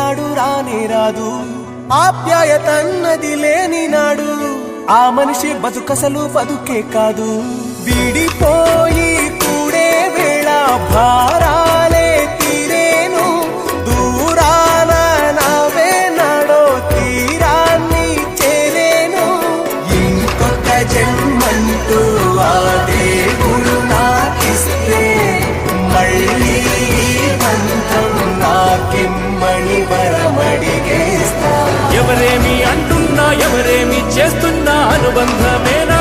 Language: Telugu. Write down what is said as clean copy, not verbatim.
నాడు రానే రాదు, ఆప్యాయతన్నది లేని నాడు ఆ మనిషి బతుకసలు బతుకే కాదు. విడిపోయి కూడే వేళ భారాలే తీరేను, దూరాన నవే నాడో తీరాన్ని చేరేను. ఇంకొక జన్మంటూ ఆ దేవుడు నాకిస్తే మళ్ళీ బంధం నాకిమ్మని వరమడిగేస్తా. ఎవరేమి అంటున్నా ఎవరేమి చేస్తున్నా అనుబంధమేనా